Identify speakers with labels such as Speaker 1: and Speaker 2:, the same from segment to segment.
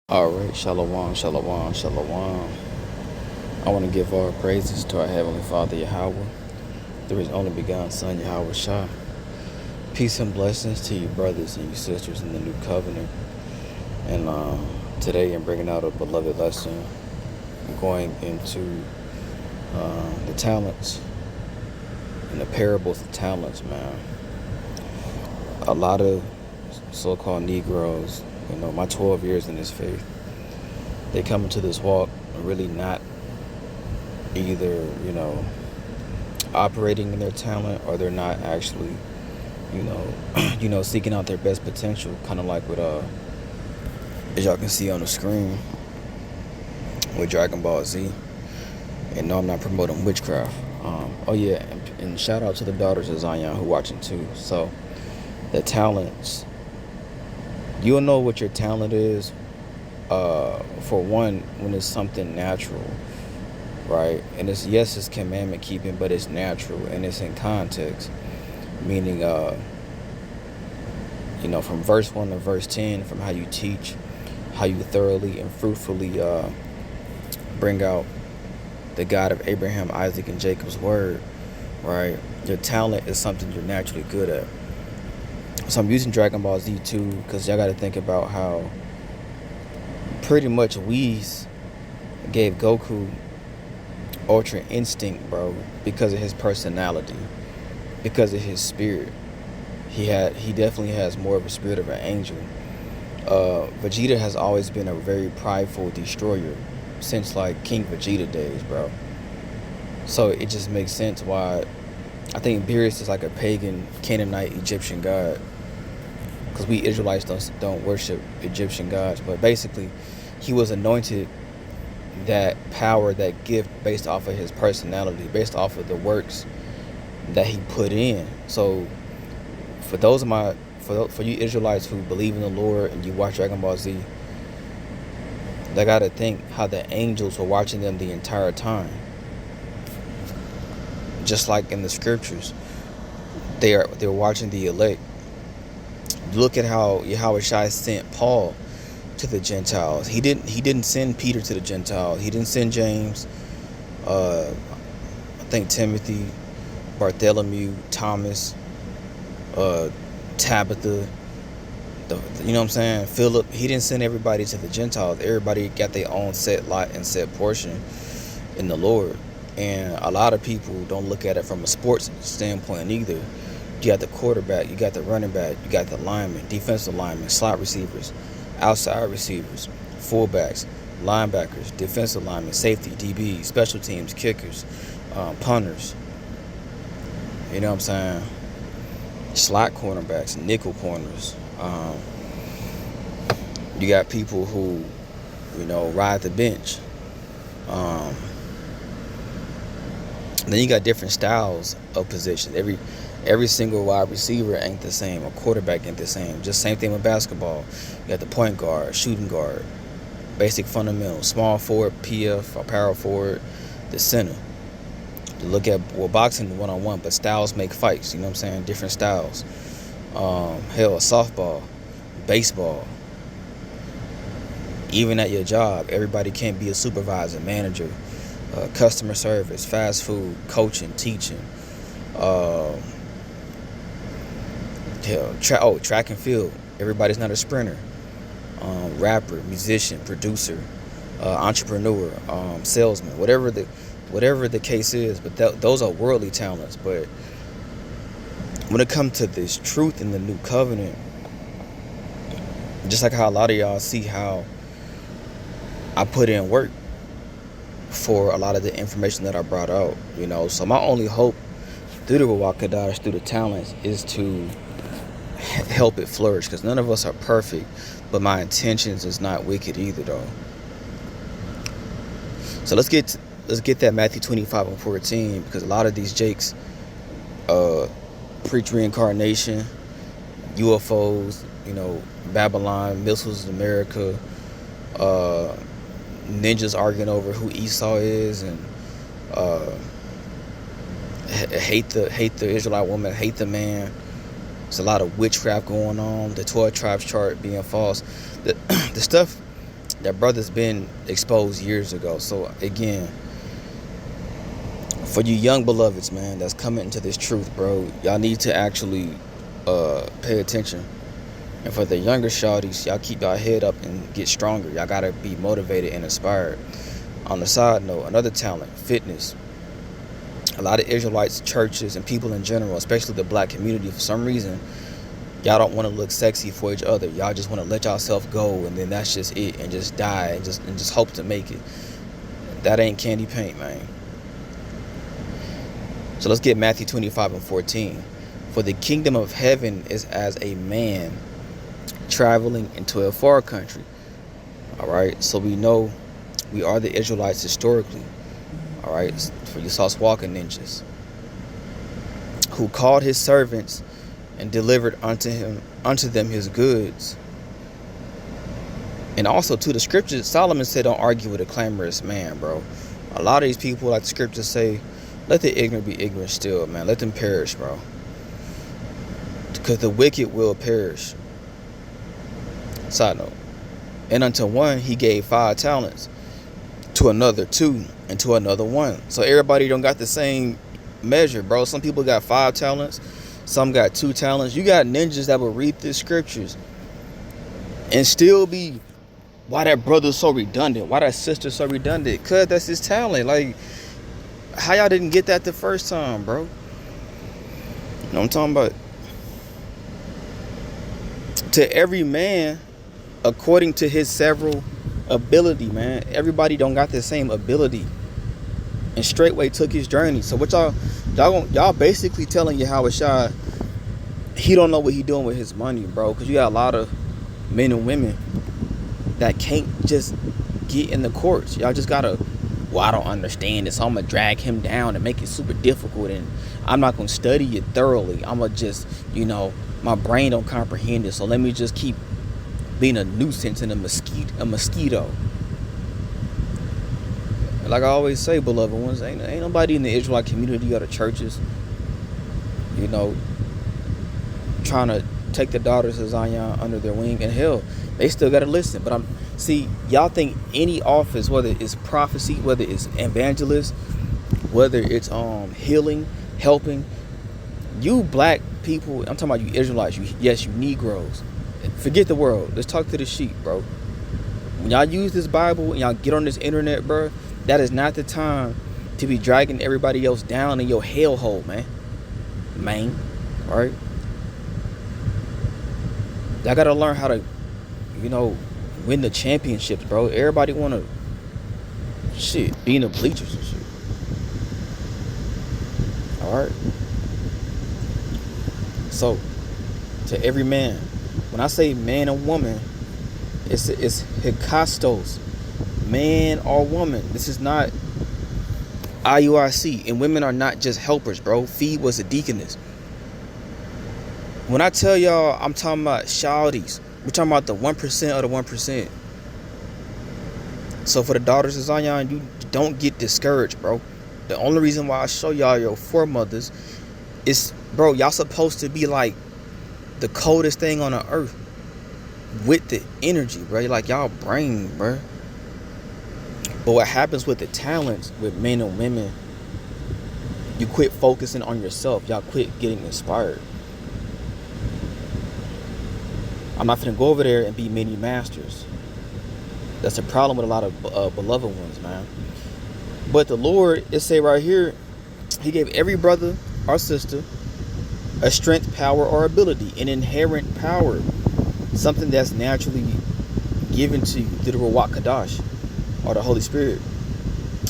Speaker 1: All right, shalom, shalom, shalom. I want to give all praises to our Heavenly Father Yahweh, through His only begotten Son Yahweh Shah. Peace and blessings to you brothers and you sisters in the new covenant. And today I'm bringing out a beloved lesson. I'm going into the talents and the parables of talents, man. A lot of so-called Negroes, my 12 years in this faith, they come into this walk really not either, operating in their talent, or they're not actually, seeking out their best potential, kind of like with, as y'all can see on the screen, with Dragon Ball Z. And no, I'm not promoting witchcraft. Oh yeah, and shout out to the daughters of Zion who watching too. So, the talents, you'll know what your talent is, for one, when it's something natural, right? And it's commandment keeping, but it's natural and it's in context, meaning, from verse 1 to verse 10, from how you teach, how you thoroughly and fruitfully bring out the God of Abraham, Isaac, and Jacob's word, right? Your talent is something you're naturally good at. So I'm using Dragon Ball Z too, because y'all got to think about how pretty much Whis gave Goku Ultra Instinct, bro, because of his personality, because of his spirit. He definitely has more of a spirit of an angel. Vegeta has always been a very prideful destroyer since like King Vegeta days, bro. So it just makes sense why I think Beerus is like a pagan Canaanite Egyptian god, because we Israelites don't worship Egyptian gods, but basically he was anointed that power, that gift, based off of his personality, based off of the works that he put in. So for for you Israelites who believe in the Lord and you watch Dragon Ball Z, they gotta think how the angels were watching them the entire time. Just like in the scriptures, they're watching the elect. Look at how Yahweh Shai sent Paul to the Gentiles. He didn't send Peter to the Gentiles. He didn't send James, I think Timothy, Bartholomew, Thomas, Tabitha, you know what I'm saying, Philip. He didn't send everybody to the Gentiles. Everybody got their own set lot and set portion in the Lord. And a lot of people don't look at it from a sports standpoint either. You got the quarterback, you got the running back, you got the lineman, defensive linemen, slot receivers, outside receivers, fullbacks, linebackers, defensive linemen, safety, DBs, special teams, kickers, punters. You know what I'm saying? Slot cornerbacks, nickel corners. You got people who, ride the bench. Then you got different styles of positions. Every single wide receiver ain't the same. A quarterback ain't the same. Just same thing with basketball. You got the point guard, shooting guard, basic fundamentals, small forward, PF, or power forward, the center. You look at, boxing one-on-one, but styles make fights. You know what I'm saying? Different styles. Softball, baseball. Even at your job, everybody can't be a supervisor, manager, customer service, fast food, coaching, teaching. Track and field. Everybody's not a sprinter. Rapper, musician, producer, entrepreneur, salesman, whatever the case is. But those are worldly talents. But when it comes to this truth in the new covenant, just like how a lot of y'all see how I put in work for a lot of the information that I brought out, So my only hope through the Ruach Kodesh, through the talents, is to help it flourish, because none of us are perfect, but my intentions is not wicked either, though. So let's get that Matthew 25 and 14, because a lot of these jakes preach reincarnation, UFOs, Babylon, missiles in America, ninjas arguing over who Esau is, and hate the Israelite woman, hate the man. There's a lot of witchcraft going on. The 12 tribes chart being false. The stuff That brother's been exposed years ago. So again, for you young beloveds, man, that's coming into this truth, bro, y'all need to actually pay attention. And for the younger shawties, y'all keep y'all head up and get stronger. Y'all gotta be motivated and inspired. On the side note, another talent, fitness. A lot of Israelites, churches, and people in general, especially the black community, for some reason, y'all don't want to look sexy for each other. Y'all just want to let yourself go, and then that's just it, and just die, and just hope to make it. That ain't candy paint, man. So let's get Matthew 25:14. For the kingdom of heaven is as a man traveling into a far country. All right, so we know we are the Israelites historically. All right, for you sauce walking ninjas, who called his servants and delivered unto them his goods. And also to the scriptures, Solomon said, don't argue with a clamorous man, bro. A lot of these people, like the scriptures say, let the ignorant be ignorant still, man. Let them perish, bro. Because the wicked will perish. Side note. And unto one he gave 5 talents, to another 2, and to another 1. So everybody don't got the same measure, bro. Some people got 5 talents, some got 2 talents. You got ninjas that will read the scriptures and still be, why that brother's so redundant, why that sister's so redundant? Cause that's his talent. Like, how y'all didn't get that the first time, bro? You know what I'm talking about? To every man according to his several ability, man. Everybody don't got the same ability. And straightway took his journey. So what y'all basically telling Yahushua he don't know what he doing with his money, bro. Because you got a lot of men and women that can't just get in the courts. Y'all just gotta, well, I don't understand this, so I'm gonna drag him down and make it super difficult, and I'm not gonna study it thoroughly. I'm gonna just, my brain don't comprehend it, so let me just keep being a nuisance and a mosquito. Like I always say, beloved ones, ain't nobody in the Israelite community or the churches, trying to take the daughters of Zion under their wing. And hell, they still gotta listen. But y'all think any office, whether it's prophecy, whether it's evangelist, whether it's healing, helping, you black people, I'm talking about you Israelites, you Negroes, forget the world. Let's talk to the sheep, bro. When y'all use this Bible and y'all get on this internet, bro, that is not the time to be dragging everybody else down in your hellhole, man. Right? Y'all gotta learn how to, win the championships, bro. Everybody wanna be in the bleachers and shit. Alright? So, to every man, when I say man and woman, it's hikastos, man or woman. This is not IUIC. And women are not just helpers, bro. Fee was a deaconess. When I tell y'all, I'm talking about shawties. We're talking about the 1% of the 1%. So for the daughters of Zion, you don't get discouraged, bro. The only reason why I show y'all your foremothers is, bro, y'all supposed to be like the coldest thing on the earth with the energy, bro. Like y'all brain, bro. But what happens with the talents, with men and women, you quit focusing on yourself. Y'all quit getting inspired. I'm not finna go over there and be many masters. That's a problem with a lot of beloved ones, man. But the Lord, it say right here, he gave every brother or sister a strength, power, or ability, an inherent power, something that's naturally given to you through the Ruach Kadash, or the Holy Spirit.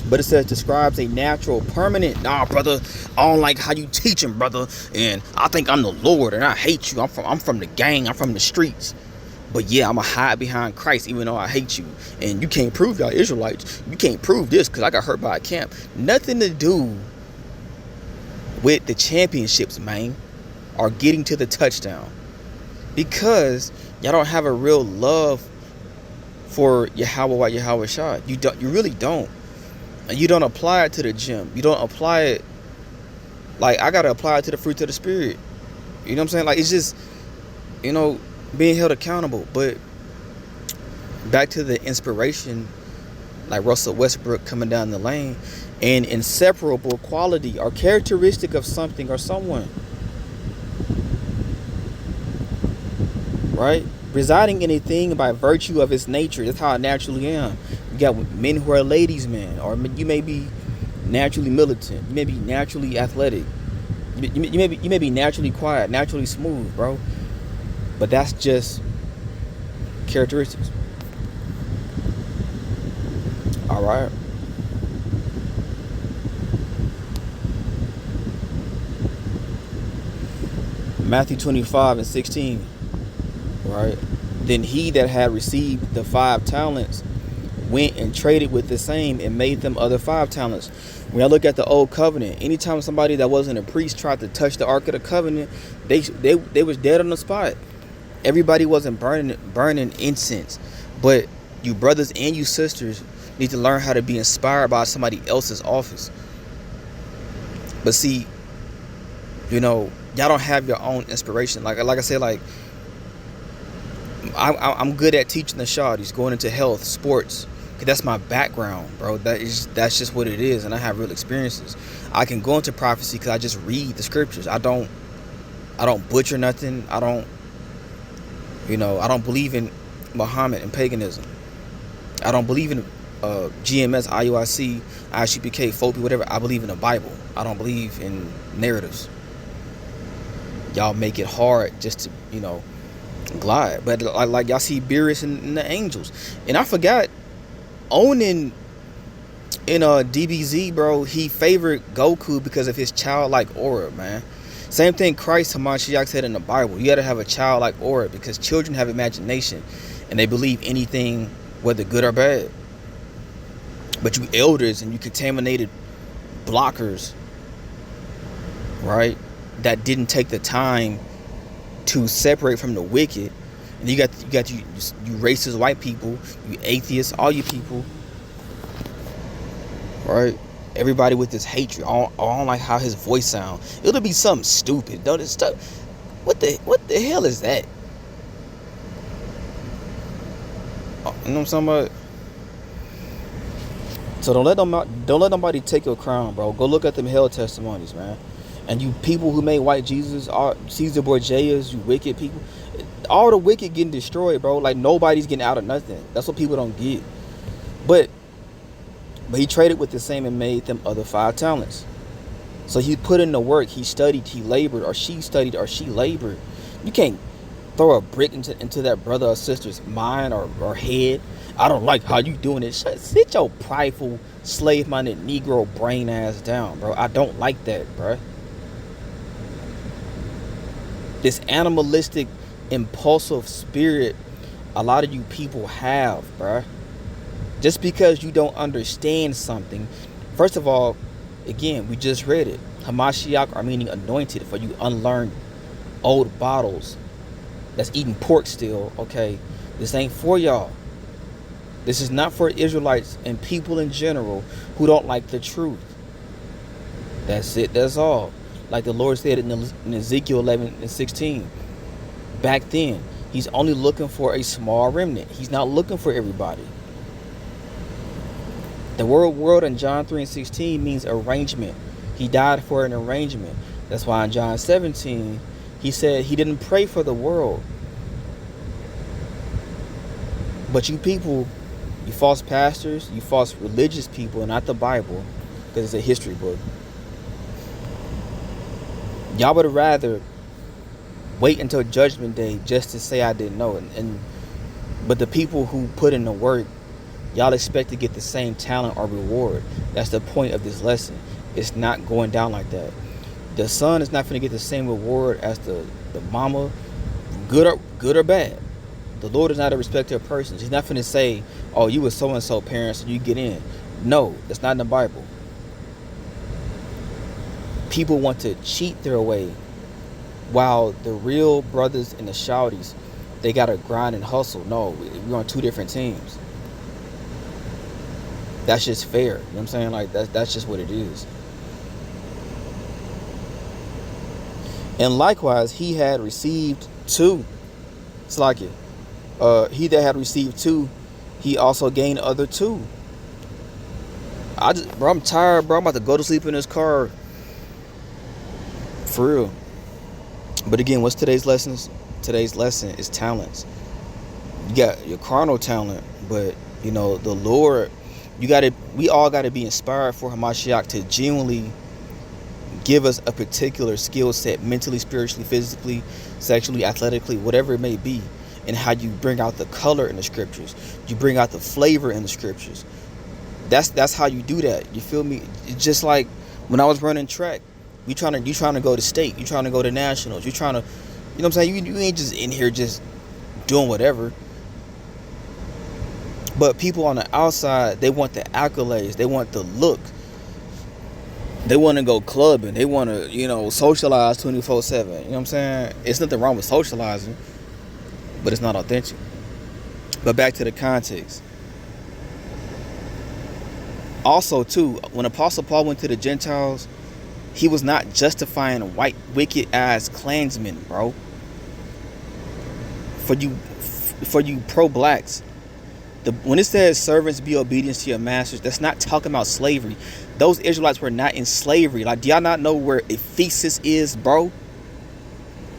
Speaker 1: But it says describes a natural, permanent. Nah, brother, I don't like how you teaching, brother, and I think I'm the Lord, and I hate you. I'm from the gang. I'm from the streets. But yeah, I'ma hide behind Christ, even though I hate you. And you can't prove y'all Israelites. You can't prove this because I got hurt by a camp. Nothing to do with the championships, man, or getting to the touchdown, because y'all don't have a real love for Yahweh Shah. You really don't. And you don't apply it to the gym. You don't apply it. Like, I gotta apply it to the fruit of the spirit. You know what I'm saying? Like, it's just, being held accountable. But Back to the inspiration, like Russell Westbrook coming down the lane, an inseparable quality or characteristic of something or someone, right? Residing in a thing by virtue of its nature. That's how I naturally am. You got men who are ladies' men, or you may be naturally militant. You may be naturally athletic. You may be naturally quiet, naturally smooth, bro. But that's just characteristics. All right. Matthew 25:16. Right. Then he that had received the 5 talents went and traded with the same and made them other 5 talents. When I look at the old covenant, anytime somebody that wasn't a priest tried to touch the Ark of the Covenant, they was dead on the spot. Everybody wasn't burning incense. But you brothers and you sisters need to learn how to be inspired by somebody else's office. But see, y'all don't have your own inspiration. Like I said, like I'm good at teaching the shawties, going into health, sports, cause that's my background, bro. That's just what it is, and I have real experiences. I can go into prophecy because I just read the scriptures. I don't butcher nothing. I don't believe in Muhammad and paganism. I don't believe in GMS, IUIC, ICPK, FOPI, whatever. I believe in the Bible. I don't believe in narratives. Y'all make it hard just to glide, but like y'all see Beerus and the angels, and I forgot Onin in DBZ, bro. He favored Goku because of his childlike aura, man. Same thing Christ Hamashiach said in the Bible. You gotta have a childlike aura because children have imagination and they believe anything, whether good or bad. But you elders and you contaminated blockers, right, that didn't take the time to separate from the wicked, and you got you racist white people, you atheists, all you people, right? Everybody with this hatred. I don't like how his voice sounds. It'll be something stupid. Don't it stuff? What the hell is that? You know what I'm talking about? So don't let nobody take your crown, bro. Go look at them hell testimonies, man. And you people who made white Jesus, Caesar Borgias, you wicked people, all the wicked getting destroyed, bro. Like nobody's getting out of nothing. That's what people don't get. But he traded with the same and made them other 5 talents. So he put in the work. He studied. He labored, or she studied, or she labored. You can't throw a brick into that brother or sister's mind or head. I don't like how you doing it. Sit your prideful, slave-minded Negro brain ass down, bro. I don't like that, bro. This animalistic, impulsive spirit a lot of you people have, bruh. Just because you don't understand something. First of all, again, we just read it. Hamashiach are meaning anointed, for you unlearned old bottles that's eating pork still. Okay, this ain't for y'all. This is not for Israelites and people in general who don't like the truth. That's it. That's all. Like the Lord said in Ezekiel 11:16. Back then, he's only looking for a small remnant. He's not looking for everybody. The word world in John 3:16 means arrangement. He died for an arrangement. That's why in John 17, he said he didn't pray for the world. But you people, you false pastors, you false religious people, and not the Bible, because it's a history book. Y'all would rather wait until Judgment Day just to say I didn't know. But the people who put in the work, y'all expect to get the same talent or reward. That's the point of this lesson. It's not going down like that. The son is not going to get the same reward as the mama, good or bad. The Lord is not a respecter of persons. He's not going to say, oh, you were so-and-so parents and you get in. No, that's not in the Bible. People want to cheat their way, while the real brothers and the shouties, they got to grind and hustle. No, we're on two different teams. That's just fair. You know what I'm saying? Like, that's just what it is. And likewise, he had received two. It's like it. He that had received two he also gained other too. Bro, I'm tired, bro. I'm about to go to sleep in this car. For real. But again, what's today's lessons? Today's lesson is talents. You got your carnal talent, but you know, the Lord, we all gotta be inspired for Hamashiach to genuinely give us a particular skill set, mentally, spiritually, physically, sexually, athletically, whatever it may be, and how you bring out the color in the scriptures. You bring out the flavor in the scriptures. That's how you do that. You feel me? It's just like when I was running track, you trying to go to state, you trying to go to nationals, you trying to, you know what I'm saying? You ain't just in here just doing whatever. But people on the outside, they want the accolades, they want the look. They want to go clubbing. They want to, you know, socialize 24/7. You know what I'm saying? It's nothing wrong with socializing, but it's not authentic. But back to the context. Also, too, when Apostle Paul went to the Gentiles, he was not justifying white, wicked-ass Klansmen, bro. For you pro-blacks, when it says servants be obedient to your masters, that's not talking about slavery. Those Israelites were not in slavery. Like, do y'all not know where Ephesus is, bro?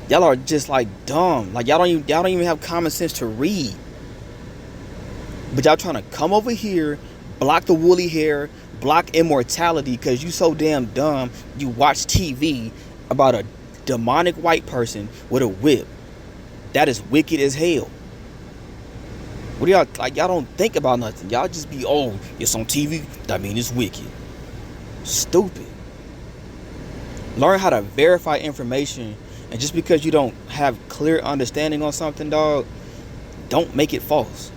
Speaker 1: Y'all are just like dumb. Like, y'all don't even have common sense to read. But y'all trying to come over here, block the woolly hair, block immortality, because you so damn dumb. You watch TV about a demonic white person with a whip. That is wicked as hell. What do y'all, like, y'all don't think about nothing. Y'all just be, oh, it's on TV, that means it's wicked. Stupid. Learn how to verify information, and just because you don't have clear understanding on something, dog, don't make it false.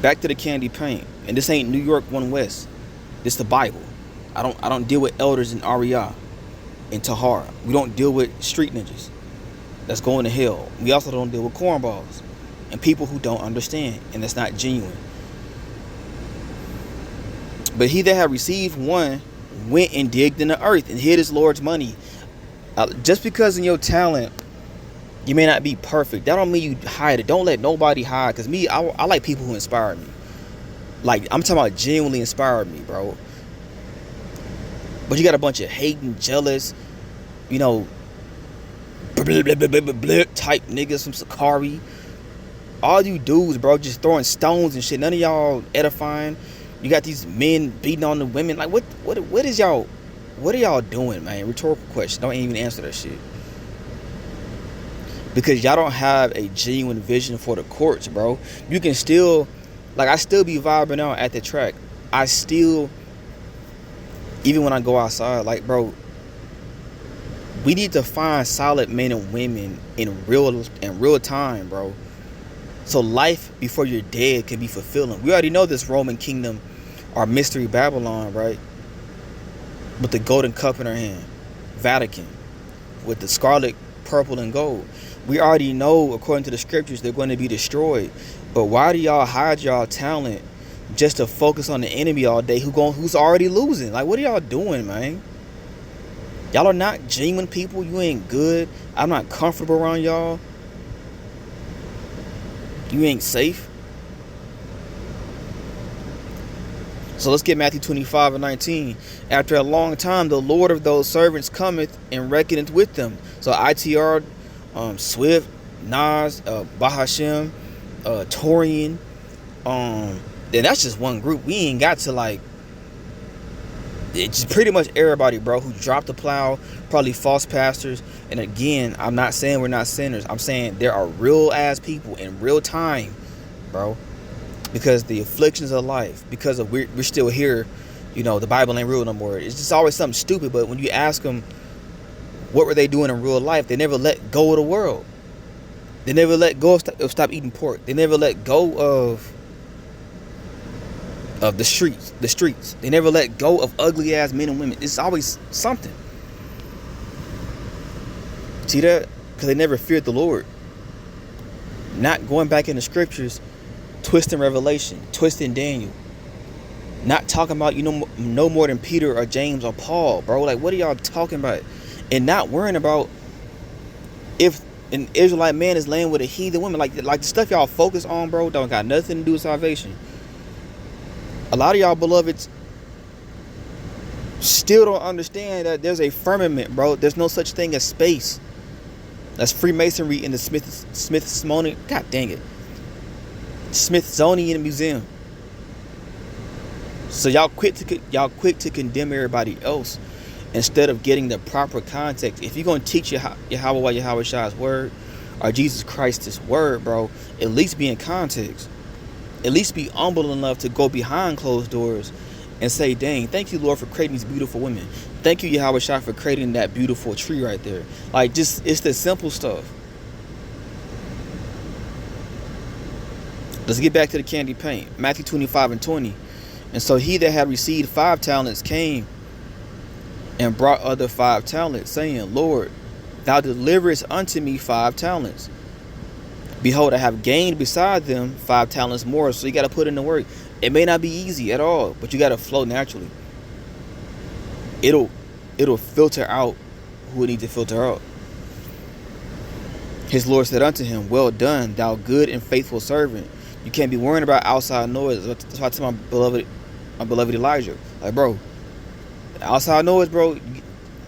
Speaker 1: Back to the candy paint. And this ain't New York 1 West. This the Bible. I don't deal with elders in REI and Tahara. We don't deal with street ninjas that's going to hell. We also don't deal with cornballs and people who don't understand, and that's not genuine. But he that had received one went and digged in the earth and hid his Lord's money. Just because in your talent you may not be perfect, that don't mean you hide it. Don't let nobody hide. Because me, I like people who inspire me. Like, I'm talking about genuinely inspired me, bro. But you got a bunch of hating, jealous, you know, blah, blah, blah, blah, blah, blah, type niggas from Sakari. All you dudes, bro, just throwing stones and shit. None of y'all edifying. You got these men beating on the women. Like, what are y'all doing, man? Rhetorical question. Don't even answer that shit. Because y'all don't have a genuine vision for the courts, bro. You can still, like, I still be vibing out at the track. I still, even when I go outside, like, bro, we need to find solid men and women in real time, bro. So life before you're dead can be fulfilling. We already know this Roman kingdom, our mystery Babylon, right? With the golden cup in her hand, Vatican, with the scarlet, purple, and gold. We already know, according to the scriptures, they're going to be destroyed. But why do y'all hide y'all talent just to focus on the enemy all day who's already losing? Like, what are y'all doing, man? Y'all are not genuine people. You ain't good. I'm not comfortable around y'all. You ain't safe. So let's get Matthew 25:19. After a long time, the Lord of those servants cometh and reckoneth with them. So ITR, Swift, Nas, Bahashem, Torian, then that's just one group. We ain't got to, like, it's pretty much everybody, bro, who dropped the plow, probably false pastors. And again, I'm not saying we're not sinners. I'm saying there are real ass people in real time, bro, because the afflictions of life, because of we're still here, you know, the Bible ain't real no more. It's just always something stupid. But when you ask them what were they doing in real life, they never let go of the world. They never let go of stop eating pork. They never let go of the streets. They never let go of ugly ass men and women. It's always something. See that? Because they never feared the Lord. Not going back in the scriptures, twisting Revelation, twisting Daniel. Not talking about, you know, no more than Peter or James or Paul, bro. Like, what are y'all talking about? And not worrying about if An Israelite man is laying with a heathen woman. Like the stuff y'all focus on, bro, don't got nothing to do with salvation. A lot of y'all beloveds still don't understand that there's a firmament, bro. There's no such thing as space. That's Freemasonry in the Smithsonian. God dang it, Smithsonian Museum. So y'all quick to condemn everybody else instead of getting the proper context. If you're gonna teach Yahweh Shai's word or Jesus Christ's word, bro, at least be in context. At least be humble enough to go behind closed doors and say, dang, thank you, Lord, for creating these beautiful women. Thank you, Yahweh Shai, for creating that beautiful tree right there. Like, just, it's the simple stuff. Let's get back to the candy paint. Matthew 25:20. And so he that had received 5 talents came and brought other 5 talents, saying, Lord, thou deliverest unto me 5 talents. Behold, I have gained beside them 5 talents more. So you got to put in the work. It may not be easy at all, but you got to flow naturally. It'll filter out who it needs to filter out. His Lord said unto him, well done, thou good and faithful servant. You can't be worrying about outside noise. That's why I tell my beloved Elijah, like, bro, outside noise, bro,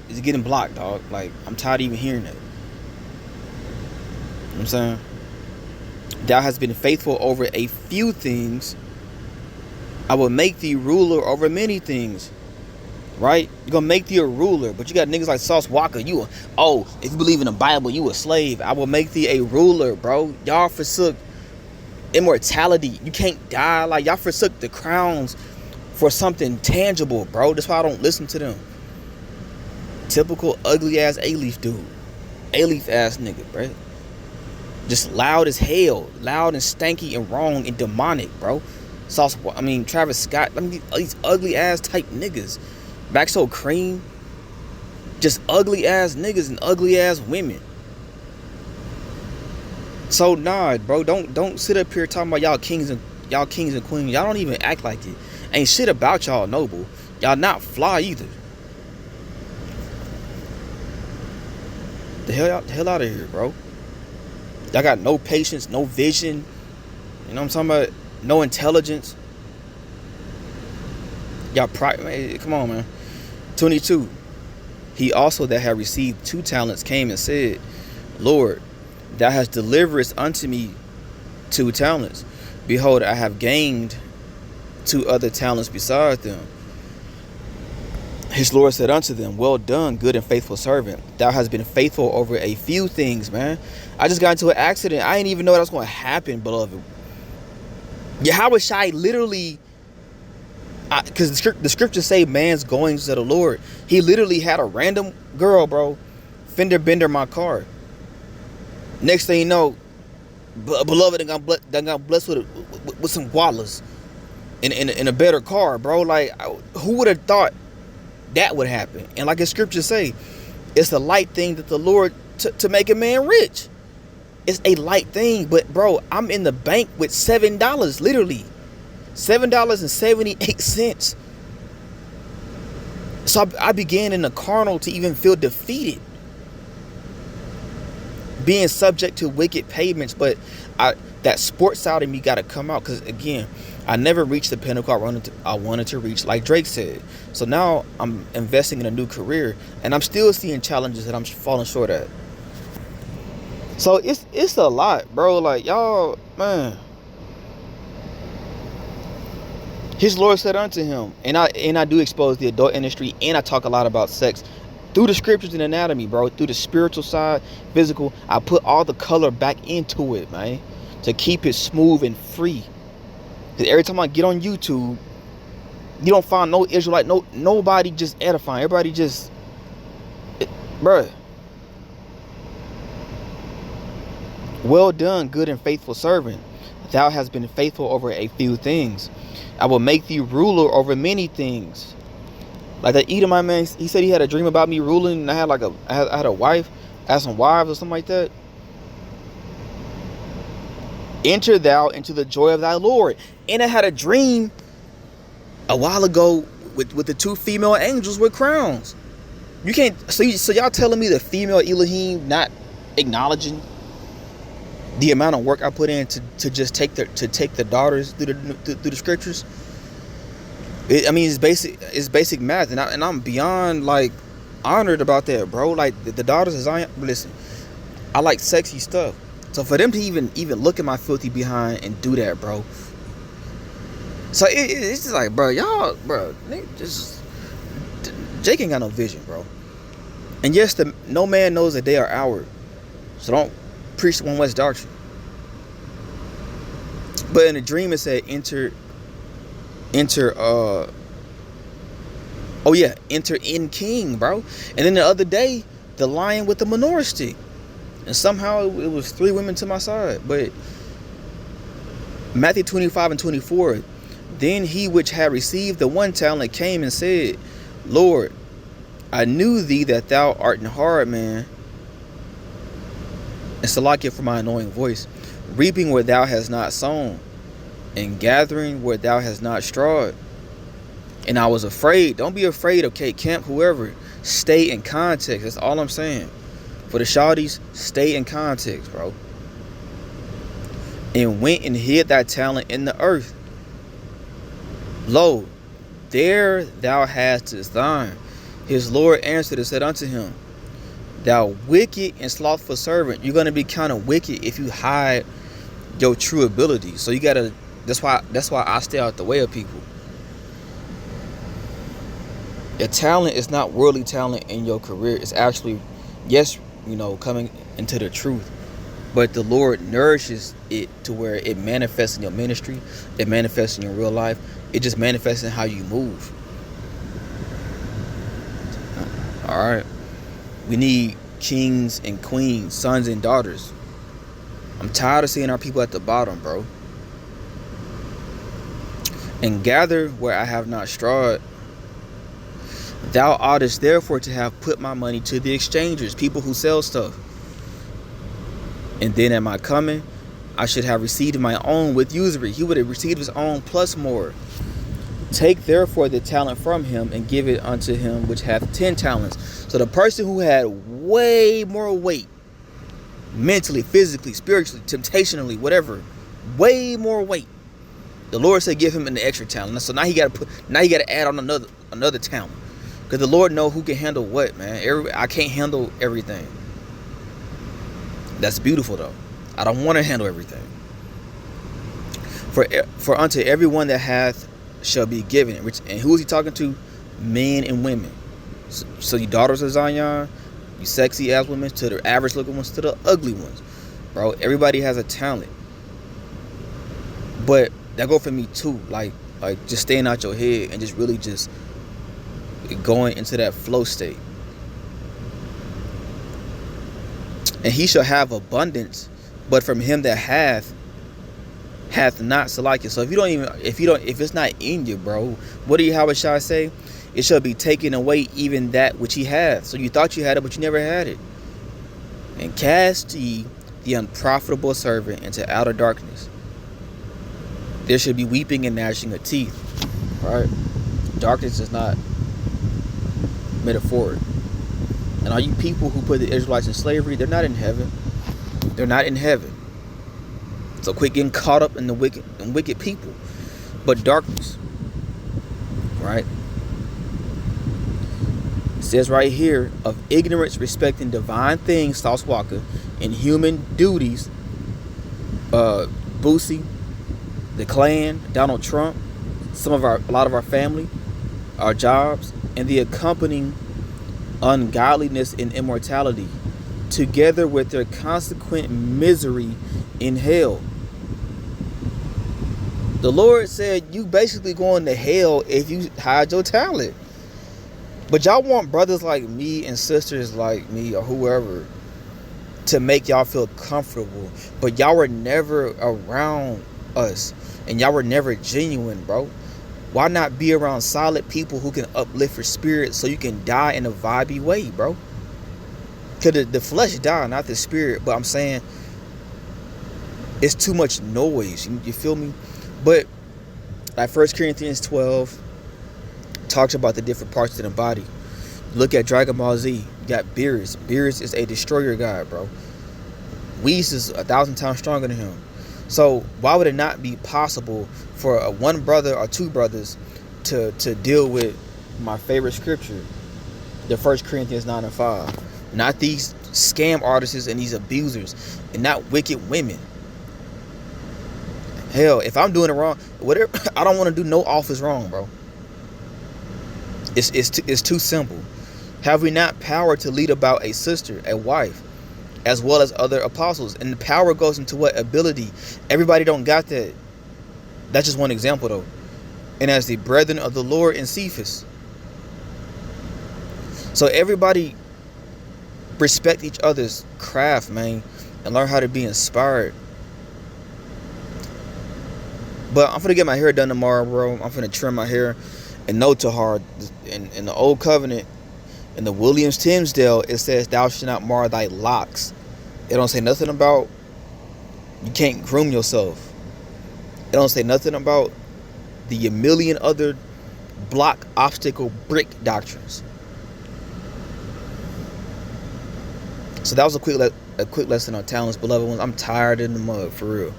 Speaker 1: is getting blocked, dog. Like, I'm tired of even hearing that. You know what I'm saying? Thou hast been faithful over a few things, I will make thee ruler over many things. Right? You're gonna make thee a ruler, but you got niggas like Sauce Walker. If you believe in the Bible, you a slave. I will make thee a ruler, bro. Y'all forsook immortality. You can't die. Like, y'all forsook the crowns for something tangible, bro. That's why I don't listen to them. Typical ugly ass A-Leaf dude. A-Leaf ass nigga, bro. Just loud as hell. Loud and stanky and wrong and demonic, bro. Travis Scott. These ugly ass type niggas. Maxo Cream. Just ugly ass niggas and ugly ass women. So nah, bro. Don't sit up here talking about y'all kings and queens. Y'all don't even act like it. Ain't shit about y'all noble. Y'all not fly either. The hell out of here, bro. Y'all got no patience, no vision. You know what I'm talking about? No intelligence. Y'all man, come on, man. 22. He also that had received 2 talents came and said, Lord, thou hast delivered unto me 2 talents. Behold, I have gained 2 other talents beside them. His Lord said unto them, well done, good and faithful servant. Thou hast been faithful over a few things, man. I just got into an accident. I didn't even know that was going to happen, beloved. Yahweh Shai literally, because the scriptures say man's goings to the Lord. He literally had a random girl, bro, fender bender my car. Next thing you know, beloved done got blessed with some gualas in a better car, bro. Like, who would have thought that would happen? And like the scriptures say, it's a light thing that the Lord to make a man rich. It's a light thing, but bro, I'm in the bank with $7, literally $7.78. So I began in the carnal to even feel defeated, being subject to wicked payments. But that sports side of me got to come out, because again, I never reached the pinnacle I wanted to reach, like Drake said. So now I'm investing in a new career, and I'm still seeing challenges that I'm falling short at. So it's a lot, bro. Like, y'all, man. His Lord said unto him, and I do expose the adult industry, and I talk a lot about sex through the scriptures and anatomy, bro. Through the spiritual side, physical, I put all the color back into it, man, to keep it smooth and free. Because every time I get on YouTube, you don't find no Israelite, nobody just edifying. Everybody just, bruh. Well done, good and faithful servant. Thou hast been faithful over a few things. I will make thee ruler over many things. Like that Edomite man, he said he had a dream about me ruling, and I had a wife, I had some wives or something like that. Enter thou into the joy of thy Lord. And I had a dream a while ago with the 2 female angels with crowns. You can't, so y'all telling me the female Elohim not acknowledging the amount of work I put in to just take the daughters through the scriptures. I mean, it's basic math, and I'm beyond like honored about that, bro. Like the daughters of Zion. Listen, I like sexy stuff, so for them to even look at my filthy behind and do that, bro. So it's just like, bro, y'all, bro, Jake ain't got no vision, bro. And yes, no man knows that they are outward, so don't preach one West doctrine. But in the dream it said enter in king, bro. And then the other day, the lion with the menorah stick, and somehow it was 3 women to my side. But Matthew 25:24, then he which had received the 1 talent came and said, Lord, I knew thee that thou art an hard man, and Salakia for my annoying voice, reaping where thou hast not sown, and gathering where thou hast not strawed. And I was afraid. Don't be afraid, okay, camp, whoever. Stay in context. That's all I'm saying. For the shawties, stay in context, bro. And went and hid thy talent in the earth. Lo, there thou hast thine. His Lord answered and said unto him, thou wicked and slothful servant. You're going to be kind of wicked if you hide your true ability. So you got to, that's why I stay out the way of people. Your talent is not worldly talent in your career. It's actually, yes, coming into the truth. But the Lord nourishes it to where it manifests in your ministry. It manifests in your real life. It just manifests in how you move. All right. We need kings and queens, sons and daughters. I'm tired of seeing our people at the bottom, bro. And gather where I have not strawed. Thou oughtest therefore to have put my money to the exchangers, people who sell stuff. And then at my coming, I should have received my own with usury. He would have received his own plus more. Take therefore the talent from him and give it unto him which hath 10 talents. So the person who had way more weight, mentally, physically, spiritually, temptationally, whatever, way more weight, the Lord said give him an extra talent. So now he got to add on another talent. Because the Lord know who can handle what, man. I can't handle everything. That's beautiful, though. I don't want to handle everything. For unto everyone that hath shall be given. And who is he talking to? Men and women. So you daughters of Zion, you sexy ass women, to the average looking ones, to the ugly ones. Bro, everybody has a talent. But that go for me too. Like just staying out your head and just really just going into that flow state. And he shall have abundance, but from him that hath not Salakia. So if it's not in you, bro, what do Yahweh Shai say? It shall be taken away, even that which he hath. So you thought you had it, but you never had it. And cast ye the unprofitable servant into outer darkness. There should be weeping and gnashing of teeth. Right? Darkness is not metaphoric. And all you people who put the Israelites in slavery, they're not in heaven. They're not in heaven. So quit getting caught up in the wicked people. But darkness. Right? It says right here, of ignorance respecting divine things, Sauce Walker, and human duties, Boosie, the Klan, Donald Trump, a lot of our family, our jobs, and the accompanying ungodliness and immortality, together with their consequent misery in hell. The Lord said you basically going to hell if you hide your talent. But y'all want brothers like me and sisters like me or whoever to make y'all feel comfortable. But y'all were never around us. And y'all were never genuine, bro. Why not be around solid people who can uplift your spirit so you can die in a vibey way, bro? Because the flesh die, not the spirit. But I'm saying it's too much noise. You feel me? But like 1 Corinthians 12 talks about the different parts of the body. Look at Dragon Ball Z. You got Beerus. Beerus is a destroyer god, bro. Weiss is 1,000 times stronger than him. So why would it not be possible for one brother or two brothers to deal with my favorite scripture, the 1 Corinthians 9 and 5? Not these scam artists and these abusers, and not wicked women. Hell, if I'm doing it wrong, whatever, I don't want to do no office wrong, bro. It's too simple. Have we not power to lead about a sister, a wife, as well as other apostles? And the power goes into what? Ability. Everybody don't got that. That's just one example, though. And as the brethren of the Lord in Cephas. So everybody respect each other's craft, man, and learn how to be inspired. But I'm finna get my hair done tomorrow, bro. I'm finna trim my hair. And no, Tahar, in the Old Covenant, in the Williams Timsdale, it says, "Thou shalt not mar thy locks." It don't say nothing about you can't groom yourself. It don't say nothing about the million other block, obstacle, brick doctrines. So that was a quick lesson on talents, beloved ones. I'm tired in the mud, for real.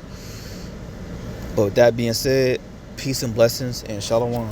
Speaker 1: But with that being said, peace and blessings, and shalom.